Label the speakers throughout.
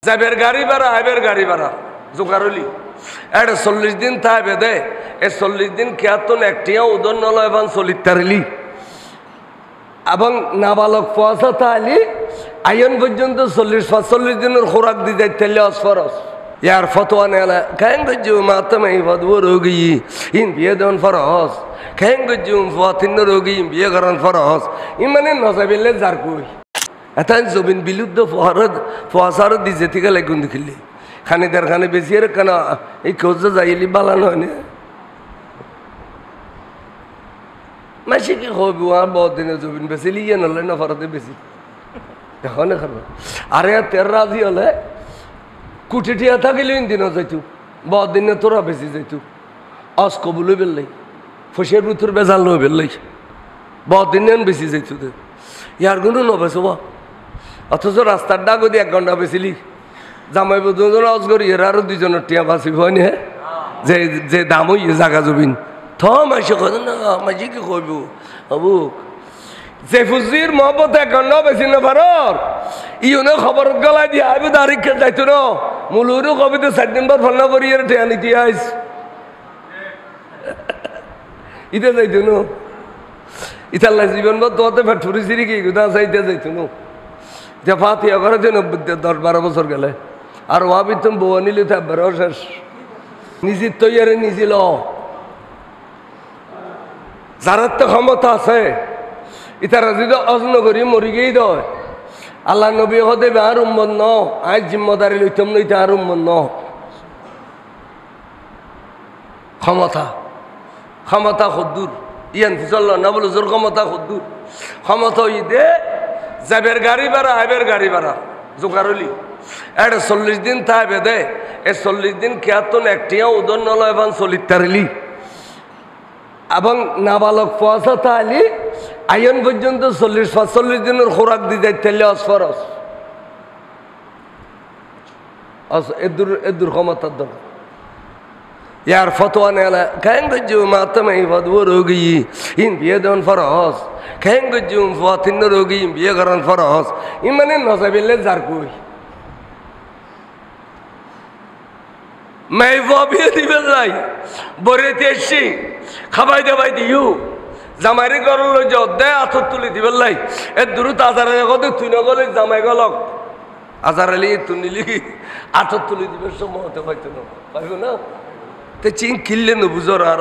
Speaker 1: যাবের গাড়ি ভাড়া আইবের গাড়ি ভাড়া জোগারলি এটা 40 দিন থাকবে দে এই 40 দিন কেতন একটিয়া উদন নল এবং চলিতারলি এবং নাবালক পয়সা তাহলে আইন পর্যন্ত 40-45 দিনের খোরাক দিয়ে যাইতে অসফরস ইয়ার ফতোয়া নেলা কেন গজ্জু মাতমে বদব রোগী ইন বিয়ে দেন ফরস কেন গজ্জু ফাতিন রোগী বিয়ে করান ফরস ইমানে নজাবিলে জার কই এতান জবিন বিলুদ্ধ ফহাসার দিছে থেকে লাগুন দেখিলে খানিদার খানে বেশি এর কেন এই খোঁজ যাইলি বালান হয় না মাসি কি হবি আর বহুত দিনে জবিন বেশি লিয়ে নলে না ফরাতে বেশি দেখো না খাবো আরে তের রাজি হলে কুটিটিয়া থাকিলে দিনও যাইতু বহুত দিনে তোরা বেশি যাইতু আজ কবুলে বেললাই ফসের ভিতর বেজাল নয় বেললাই বহুত দিনে বেশি যাইতু দে ইয়ার কোনো নবেছো বা অথচ রাস্তার ডাক দিয়ে 1 ঘন্টা বেছিলি জামাই দুজন আজ করি এর আরো 2জনের টিয়া বাঁচি হয় না যে দাম হই জাগা জবিন মাসে কথা না মাসি কি কইব বাবু যে ফুজির মহব্বত 1 ঘন্টা বেশি না পারর ইউনে খবর গলায় দিয়ে আইব তারিখে যাইতো না মুলুরও কবিতে 4 দিন পর ফোন করি এর টিয়া নিতে আইস ইতে যাইতো না ইতাল্লা জীবন বর তোতে ফেটুরি সিরি কি গুদা চাইতে যাইতো না যে ফাতিয়া করে যে 10-12 বছর গেলে আর ওয়াবি তুমি বউ নিলে তো বেরো শেষ নিজের তৈয়ারে নিজে ল যার তো ক্ষমতা আছে ইতারা যদি অজন্য করি মরি গিয়েই দয় আল্লাহ নবী হদেবে আর উম্মত ন আজ জিম্মদারি লইতাম নইতে আর উম্মত ন ক্ষমতা খদ্দুর ইয়ান চলল না বলো জোর ক্ষমতা খদ্দুর ক্ষমতা ই দে যাবের গাড়ি ভাড়া আইবের গাড়ি ভাড়া জোগারলি এটা 40 দিন থাকবে দে এই 40 দিন কেতন একটিয়া উদন নল এবং চলিতারলি এবং নাবালক পয়সা তাহলে আইন পর্যন্ত 40-45 দিনের খোরাক দিয়ে যাইতে অসফরস এদুর ক্ষমতার দরকার ইয়ার ফতোয়া নেলা কেন গজ্জু মাতমে বদব রোগী ইন বিয়ে দেন ফরস কেন গজ্জু ফাতিন রোগী বিয়ে করান ফরস ইমানে নজাবিলে জার কই মাই বিয়ে দিবে যাই বরেতে এসছি খাবাই দেবাই দিও জামাইরে গরল যে অধ্যায় আথর তুলি দিবে লাই এর দূরত আজার কথা তুই নগলে জামাই গলক আজার আলি তুই নিলি আথর তুলি দিবে সময় হতে পাইতো না পাইব না তে চিন কিনলে না বুঝর আর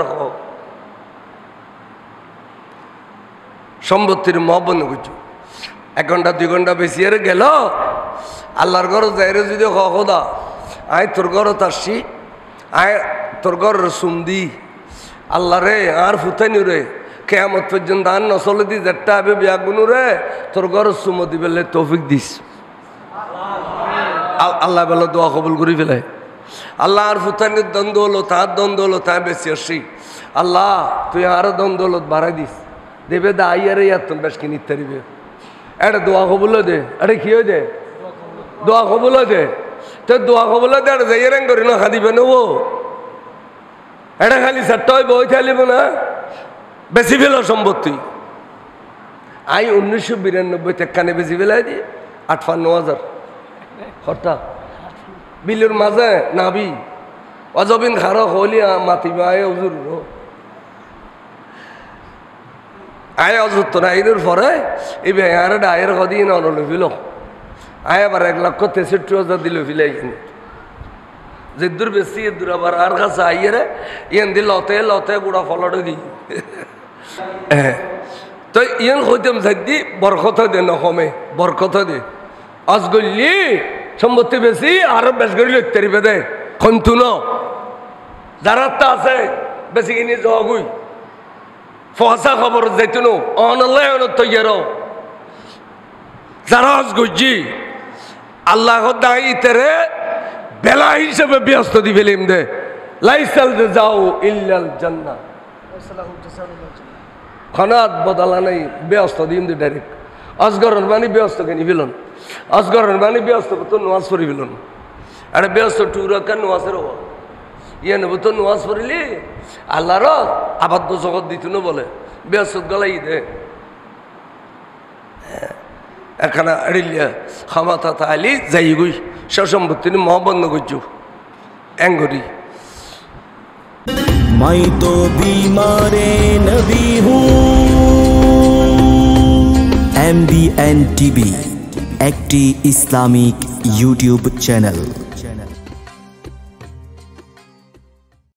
Speaker 1: সম্পত্তির মহব্বত বুঝছো 1 ঘন্টা 2 ঘন্টা বেশি এর গেল আল্লাহর ঘর যাইরে যদি খোদা আয় তোর ঘর আসছি আয় তোর ঘর সুন্দি আল্লাহ রে আর ফুতাইনি রে কেয়ামত পর্যন্ত আর নসলে দি যেটা আবে বিয়াগুনু রে তোর ঘর সুমতি বেলে তৌফিক দিস আল্লাহ বেলা দোয়া কবুল করি ফেলে আল্লাহ আর ফুতানির দ্বন্দ্ব হলো তার দ্বন্দ্ব হলো তাই বেশি আসি আল্লাহ তুই আরো দ্বন্দ্ব হলো বাড়াই দিস দেবে দা আইয়ারে ইয়ার তুমি বেশ কিনি তারিবে এটা দোয়া কবুল দে আরে কি দে দোয়া কবুল দে তো দোয়া কবুল দে আর যাইয়ে রেং করি না খাদিবে নেবো এটা খালি চারটা বই থালিব না বেশি ফেল সম্পত্তি আই 1992 তেকানে বেশি ফেলাই দি 58,000 হঠাৎ বিলের মাঝে নাবি অজবিন খার হলি মাতিবা আয় অজুর আয় অজুর তো আইনের পরে এই বেহার আয়ের কদিন অনল ফিল আয় আবার 1,63,000 দিল ফিলাই কিনে যে দূর বেশি দূর আবার আর কাছে আইয়ে ইয়ান দি লতে লতে গুড়া ফলটা দি তো ইয়ান হইতাম যাই বরকত দে নকমে বরকত দে আজ গলি সম্পত্তি বেশি আরো বেশ করে লিখতে পারিবে দে খন্তু ন যারা তা আছে বেশি কিনে জগুই ফসা খবর যাইতো নো অনলাইন তৈয়ার যারা আজ গজি আল্লাহ দায়ী তেরে বেলা হিসেবে ব্যস্ত দি ফেলিম দে লাইসাল যাও ইল্লাল জান্নাহ খানাত বদলা নাই ব্যস্ত দিম দে ডাইরেক্ট আজগরের মানে ব্যস্ত কেনি ফেলন আজগরের মানে ব্যস্ত তো নামাজ পড়ি ফেলন আরে ব্যস্ত টুরাকা নামাজের হওয়া ইয়ে নেব তো নামাজ পড়িলি আল্লাহর আবাদ্য জগৎ দিত না বলে ব্যস্ত গলাই দে এখানে আড়িলিয়া খামাতা তালি যাই গই সসম্পত্তি মহাবন্ধ করছু এঙ্গরি
Speaker 2: मैं तो बीमारे नबी हूँ। MBN TV একটি ইসলামিক ইউটিউব চ্যানেল।